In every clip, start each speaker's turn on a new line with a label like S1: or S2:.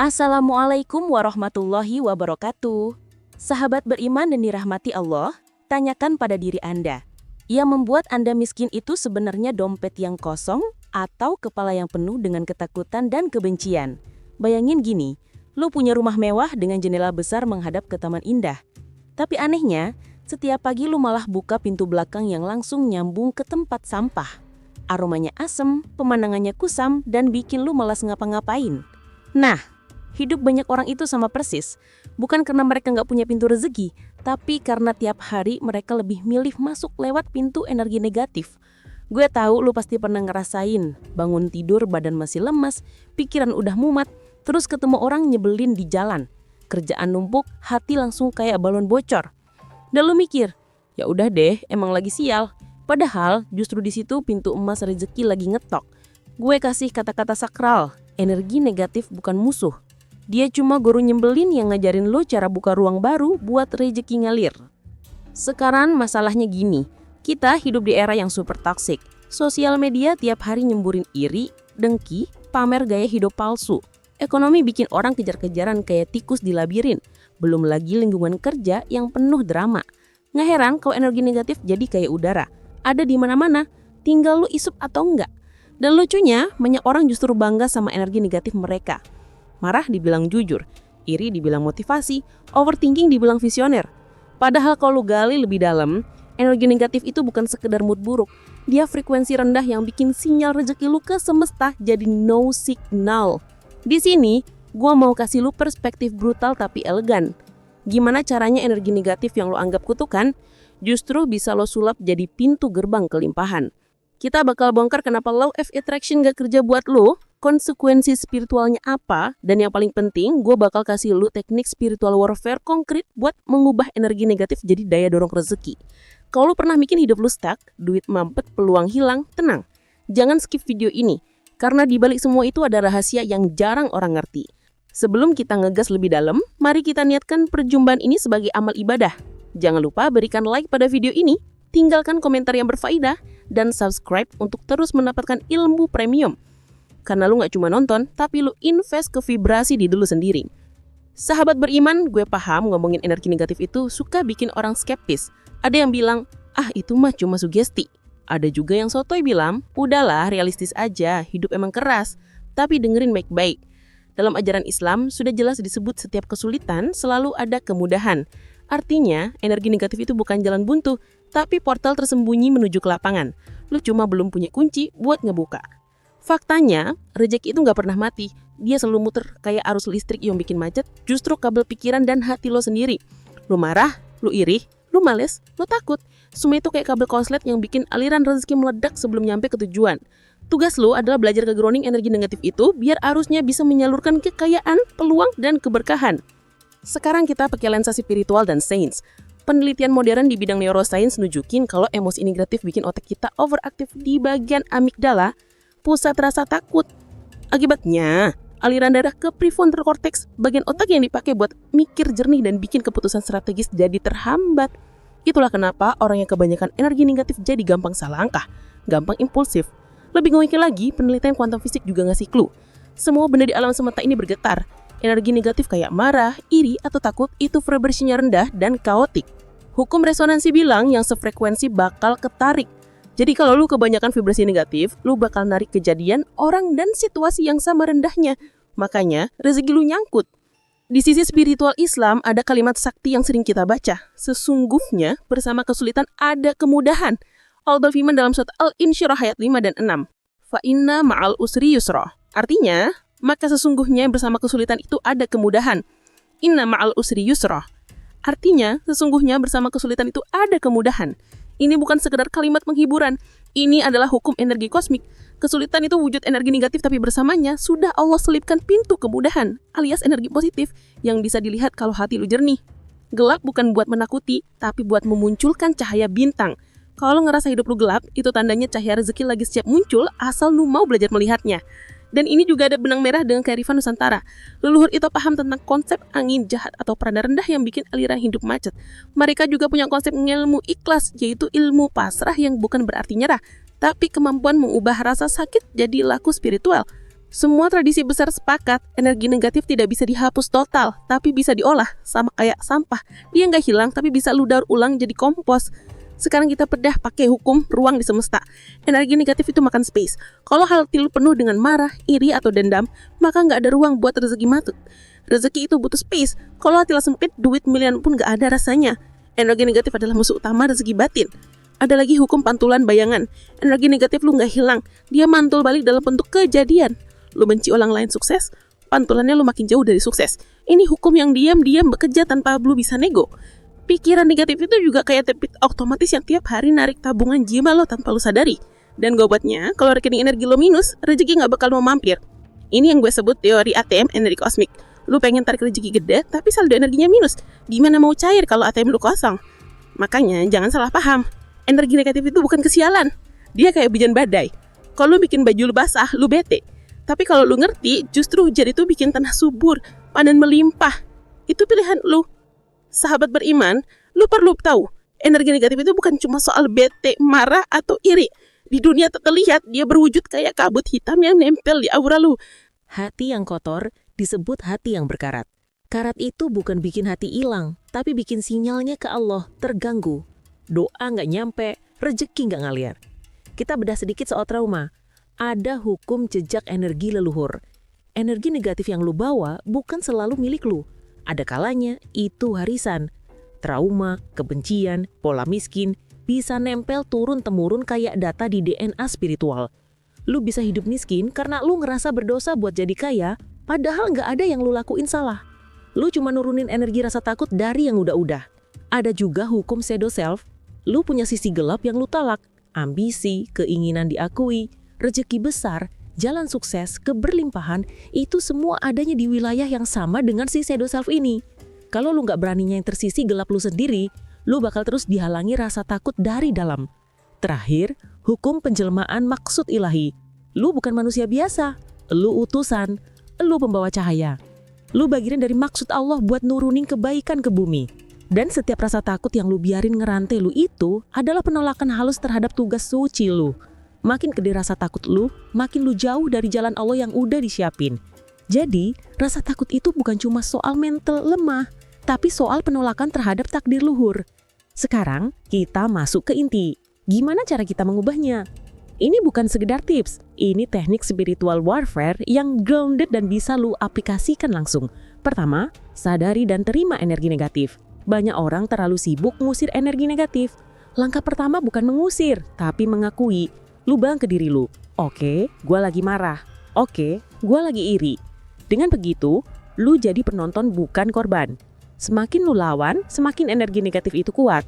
S1: Assalamualaikum warahmatullahi wabarakatuh. Sahabat beriman dan dirahmati Allah, tanyakan pada diri Anda, yang membuat Anda miskin itu sebenarnya dompet yang kosong atau kepala yang penuh dengan ketakutan dan kebencian? Bayangin gini, lu punya rumah mewah dengan jendela besar menghadap ke taman indah. Tapi anehnya, setiap pagi lu malah buka pintu belakang yang langsung nyambung ke tempat sampah. Aromanya asem, pemandangannya kusam, dan bikin lu malas ngapa-ngapain. Nah, hidup banyak orang itu sama persis, bukan karena mereka nggak punya pintu rezeki, tapi karena tiap hari mereka lebih milih masuk lewat pintu energi negatif. Gue tahu lu pasti pernah ngerasain, bangun tidur badan masih lemas, pikiran udah mumet, terus ketemu orang nyebelin di jalan. Kerjaan numpuk, hati langsung kayak balon bocor. Dan lu mikir, ya udah deh, emang lagi sial. Padahal justru di situ pintu emas rezeki lagi ngetok. Gue kasih kata-kata sakral, energi negatif bukan musuh. Dia cuma guru nyembelin yang ngajarin lo cara buka ruang baru buat rezeki ngalir. Sekarang masalahnya gini, kita hidup di era yang super toksik. Sosial media tiap hari nyemburin iri, dengki, pamer gaya hidup palsu. Ekonomi bikin orang kejar-kejaran kayak tikus di labirin. Belum lagi lingkungan kerja yang penuh drama. Nggak heran kalau energi negatif jadi kayak udara. Ada di mana-mana, tinggal lo isup atau enggak. Dan lucunya, banyak orang justru bangga sama energi negatif mereka. Marah dibilang jujur, iri dibilang motivasi, overthinking dibilang visioner. Padahal kalau lu gali lebih dalam, energi negatif itu bukan sekedar mood buruk. Dia frekuensi rendah yang bikin sinyal rezeki lu ke semesta jadi no signal. Di sini, gua mau kasih lu perspektif brutal tapi elegan. Gimana caranya energi negatif yang lu anggap kutukan, justru bisa lo sulap jadi pintu gerbang kelimpahan. Kita bakal bongkar kenapa law of attraction gak kerja buat lo, konsekuensi spiritualnya apa, dan yang paling penting, gue bakal kasih lu teknik spiritual warfare konkret buat mengubah energi negatif jadi daya dorong rezeki. Kalau lu pernah bikin hidup lu stuck, duit mampet, peluang hilang, tenang. Jangan skip video ini, karena di balik semua itu ada rahasia yang jarang orang ngerti. Sebelum kita ngegas lebih dalam, mari kita niatkan perjumpaan ini sebagai amal ibadah. Jangan lupa berikan like pada video ini, tinggalkan komentar yang berfaedah, dan subscribe untuk terus mendapatkan ilmu premium. Karena lu gak cuma nonton, tapi lu invest ke vibrasi di dulu sendiri. Sahabat beriman, gue paham ngomongin energi negatif itu suka bikin orang skeptis. Ada yang bilang, itu mah cuma sugesti. Ada juga yang sotoy bilang, udahlah realistis aja, hidup emang keras. Tapi dengerin baik-baik. Dalam ajaran Islam, sudah jelas disebut setiap kesulitan selalu ada kemudahan. Artinya, energi negatif itu bukan jalan buntu, tapi portal tersembunyi menuju ke lapangan. Lu cuma belum punya kunci buat ngebuka. Faktanya, rezeki itu gak pernah mati. Dia selalu muter kayak arus listrik yang bikin macet, justru kabel pikiran dan hati lo sendiri. Lu marah, lu iri, lu males, lu takut. Semua itu kayak kabel konslet yang bikin aliran rezeki meledak sebelum nyampe ke tujuan. Tugas lu adalah belajar ke grounding energi negatif itu biar arusnya bisa menyalurkan kekayaan, peluang, dan keberkahan. Sekarang kita pakai lensa spiritual dan sains. Penelitian modern di bidang neuroscience nunjukin kalau emosi negatif bikin otak kita overaktif di bagian amigdala, pusat rasa takut. Akibatnya, aliran darah ke prefrontal cortex, bagian otak yang dipakai buat mikir jernih dan bikin keputusan strategis jadi terhambat. Itulah kenapa orang yang kebanyakan energi negatif jadi gampang salah langkah, gampang impulsif. Lebih ngomongin lagi, penelitian kuantum fisik juga ngasih clue. Semua benda di alam semesta ini bergetar. Energi negatif kayak marah, iri, atau takut itu frekuensinya rendah dan kaotik. Hukum resonansi bilang yang sefrekuensi bakal ketarik. Jadi kalau lu kebanyakan vibrasi negatif, lu bakal narik kejadian, orang, dan situasi yang sama rendahnya. Makanya, rezeki lu nyangkut. Di sisi spiritual Islam, ada kalimat sakti yang sering kita baca. Sesungguhnya, bersama kesulitan ada kemudahan. Allah berfirman dalam surat Al-Insyirah ayat 5 dan 6. Fa inna ma'al usri yusra. Artinya, maka sesungguhnya bersama kesulitan itu ada kemudahan. Inna ma'al usri yusra. Artinya, sesungguhnya bersama kesulitan itu ada kemudahan. Ini bukan sekedar kalimat penghiburan. Ini adalah hukum energi kosmik. Kesulitan itu wujud energi negatif, tapi bersamanya sudah Allah selipkan pintu kemudahan, alias energi positif yang bisa dilihat kalau hati lu jernih. Gelap bukan buat menakuti, tapi buat memunculkan cahaya bintang. Kalau ngerasa hidup lu gelap, itu tandanya cahaya rezeki lagi siap muncul asal lu mau belajar melihatnya. Dan ini juga ada benang merah dengan kearifan Nusantara. Leluhur itu paham tentang konsep angin jahat atau perada rendah yang bikin aliran hidup macet. Mereka juga punya konsep ilmu ikhlas, yaitu ilmu pasrah yang bukan berarti nyerah, tapi kemampuan mengubah rasa sakit jadi laku spiritual.
S2: Semua tradisi besar sepakat, energi negatif tidak bisa dihapus total, tapi bisa diolah, sama kayak sampah. Dia nggak hilang, tapi bisa lu daur ulang jadi kompos. Sekarang kita bedah pakai hukum ruang di semesta. Energi negatif itu makan space. Kalau hati lu penuh dengan marah, iri, atau dendam, maka nggak ada ruang buat rezeki matut. Rezeki itu butuh space. Kalau hati lu sempit, duit miliaran pun nggak ada rasanya. Energi negatif adalah musuh utama rezeki batin. Ada lagi hukum pantulan bayangan. Energi negatif lu nggak hilang, dia mantul balik dalam bentuk kejadian. Lu benci orang lain sukses, pantulannya lu makin jauh dari sukses. Ini hukum yang diam-diam bekerja tanpa lu bisa nego. Pikiran negatif itu juga kayak debit otomatis yang tiap hari narik tabungan jiwa lo tanpa lu sadari. Dan gobatnya, kalau rekening energi lo minus, rezeki nggak bakal mau mampir. Ini yang gue sebut teori ATM energi kosmik. Lu pengen tarik rezeki gede, tapi saldo energinya minus. Gimana mau cair kalau ATM lu kosong? Makanya jangan salah paham. Energi negatif itu bukan kesialan. Dia kayak hujan badai. Kalau lu bikin baju lu basah, lu bete. Tapi kalau lu ngerti, justru hujan itu bikin tanah subur, panen melimpah. Itu pilihan lu. Sahabat beriman, lu perlu tahu, energi negatif itu bukan cuma soal bete, marah, atau iri. Di dunia tak terlihat, dia berwujud kayak kabut hitam yang nempel di aura lu.
S3: Hati yang kotor disebut hati yang berkarat. Karat itu bukan bikin hati hilang, tapi bikin sinyalnya ke Allah terganggu. Doa nggak nyampe, rezeki nggak ngalir. Kita bedah sedikit soal trauma. Ada hukum jejak energi leluhur. Energi negatif yang lu bawa bukan selalu milik lu. Ada kalanya itu warisan. Trauma, kebencian, pola miskin bisa nempel turun-temurun kayak data di DNA spiritual. Lu bisa hidup miskin karena lu ngerasa berdosa buat jadi kaya, padahal nggak ada yang lu lakuin salah. Lu cuma nurunin energi rasa takut dari yang udah-udah. Ada juga hukum shadow self. Lu punya sisi gelap yang lu talak. Ambisi, keinginan diakui, rezeki besar, jalan sukses, keberlimpahan, itu semua adanya di wilayah yang sama dengan si shadow self ini. Kalau lu nggak beraninya yang tersisi gelap lu sendiri, lu bakal terus dihalangi rasa takut dari dalam. Terakhir, hukum penjelmaan maksud ilahi. Lu bukan manusia biasa, lu utusan, lu pembawa cahaya. Lu bagian dari maksud Allah buat nurunin kebaikan ke bumi. Dan setiap rasa takut yang lu biarin ngerantai lu itu adalah penolakan halus terhadap tugas suci lu. Makin gede rasa takut lu, makin lu jauh dari jalan Allah yang udah disiapin. Jadi, rasa takut itu bukan cuma soal mental lemah, tapi soal penolakan terhadap takdir luhur. Sekarang, kita masuk ke inti. Gimana cara kita mengubahnya? Ini bukan sekedar tips, ini teknik spiritual warfare yang grounded dan bisa lu aplikasikan langsung. Pertama, sadari dan terima energi negatif. Banyak orang terlalu sibuk ngusir energi negatif. Langkah pertama bukan mengusir, tapi mengakui. Lu bilang ke diri lu, oke, gue lagi marah. Oke, gue lagi iri. Dengan begitu, lu jadi penonton bukan korban. Semakin lu lawan, semakin energi negatif itu kuat.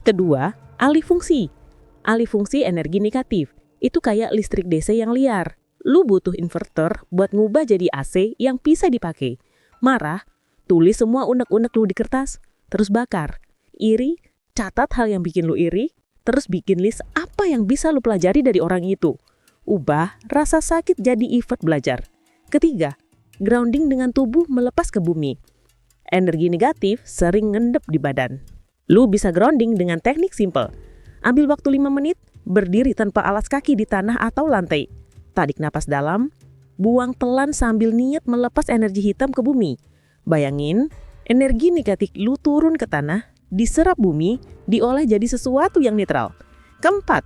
S3: Kedua, alih fungsi. Alih fungsi energi negatif. Itu kayak listrik DC yang liar. Lu butuh inverter buat ngubah jadi AC yang bisa dipakai. Marah, tulis semua unek-unek lu di kertas, terus bakar. Iri, catat hal yang bikin lu iri, terus bikin list apa yang bisa lu pelajari dari orang itu. Ubah rasa sakit jadi effort belajar. Ketiga, grounding dengan tubuh melepas ke bumi. Energi negatif sering ngendep di badan. Lu bisa grounding dengan teknik simple. Ambil waktu 5 menit, berdiri tanpa alas kaki di tanah atau lantai. Tarik napas dalam, buang pelan sambil niat melepas energi hitam ke bumi. Bayangin, energi negatif lu turun ke tanah, diserap bumi, diolah jadi sesuatu yang netral. Keempat,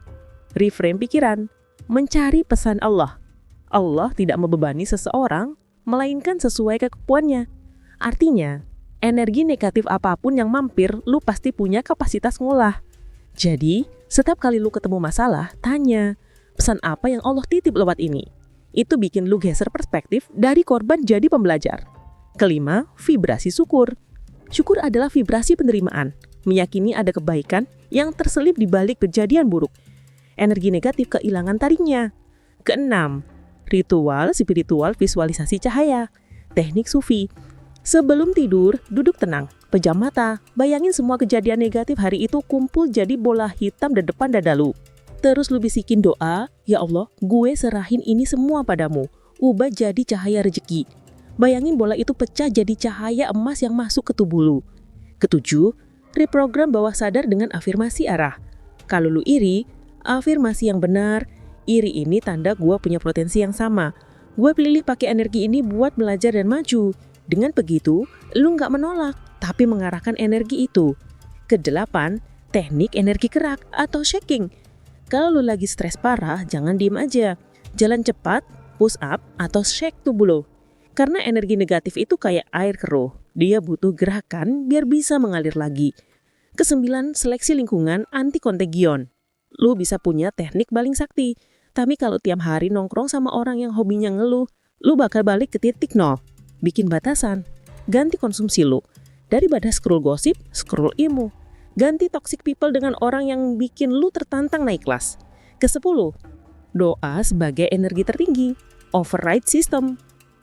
S3: reframe pikiran, mencari pesan Allah. Allah tidak membebani seseorang, melainkan sesuai kemampuannya. Artinya, energi negatif apapun yang mampir, lu pasti punya kapasitas ngolah. Jadi, setiap kali lu ketemu masalah, tanya, pesan apa yang Allah titip lewat ini? Itu bikin lu geser perspektif dari korban jadi pembelajar. Kelima, vibrasi syukur. Syukur adalah vibrasi penerimaan, meyakini ada kebaikan yang terselip di balik kejadian buruk. Energi negatif kehilangan taringnya. Keenam, ritual spiritual visualisasi cahaya. Teknik sufi. Sebelum tidur, duduk tenang, pejam mata, bayangin semua kejadian negatif hari itu kumpul jadi bola hitam di depan dada lu. Terus lu bisikin doa, ya Allah, gue serahin ini semua padamu, ubah jadi cahaya rezeki. Bayangin bola itu pecah jadi cahaya emas yang masuk ke tubuh lu. Ketujuh, reprogram bawah sadar dengan afirmasi arah. Kalau lu iri, afirmasi yang benar, iri ini tanda gua punya potensi yang sama.
S2: Gue pilih pakai energi ini buat belajar dan maju. Dengan begitu, lu nggak menolak, tapi mengarahkan energi itu. Kedelapan, teknik energi gerak atau shaking. Kalau lu lagi stres parah, jangan diem aja. Jalan cepat, push up, atau shake tubuh lo. Karena energi negatif itu kayak air keruh. Dia butuh gerakan biar bisa mengalir lagi. Kesembilan, seleksi lingkungan anti kontagion. Lu bisa punya teknik baling sakti. Tapi kalau tiap hari nongkrong sama orang yang hobinya ngeluh, lu bakal balik ke titik nol. Bikin batasan. Ganti konsumsi lu. Daripada scroll gosip, scroll ilmu. Ganti toxic people dengan orang yang bikin lu tertantang naik kelas. Kesepuluh, doa sebagai energi tertinggi. Override system.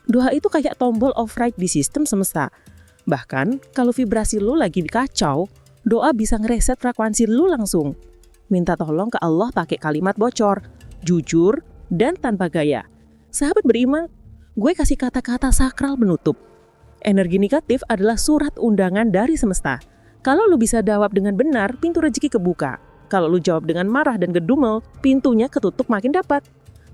S2: Doa itu kayak tombol override di sistem semesta. Bahkan kalau vibrasi lu lagi kacau, doa bisa ngereset frekuensi lu langsung. Minta tolong ke Allah pakai kalimat bocor, jujur, dan tanpa gaya. Sahabat beriman, gue kasih kata-kata sakral penutup. Energi negatif adalah surat undangan dari semesta. Kalau lu bisa jawab dengan benar, pintu rezeki kebuka. Kalau lu jawab dengan marah dan gedumel, pintunya ketutup makin dapat.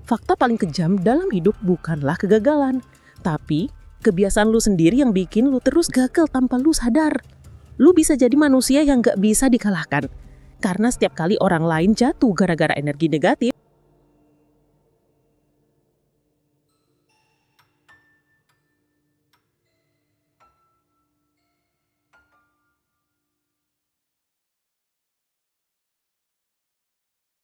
S2: Fakta paling kejam dalam hidup bukanlah kegagalan, tapi kebiasaan lu sendiri yang bikin lu terus gagal tanpa lu sadar. Lu bisa jadi manusia yang gak bisa dikalahkan. Karena setiap kali orang lain jatuh gara-gara energi negatif,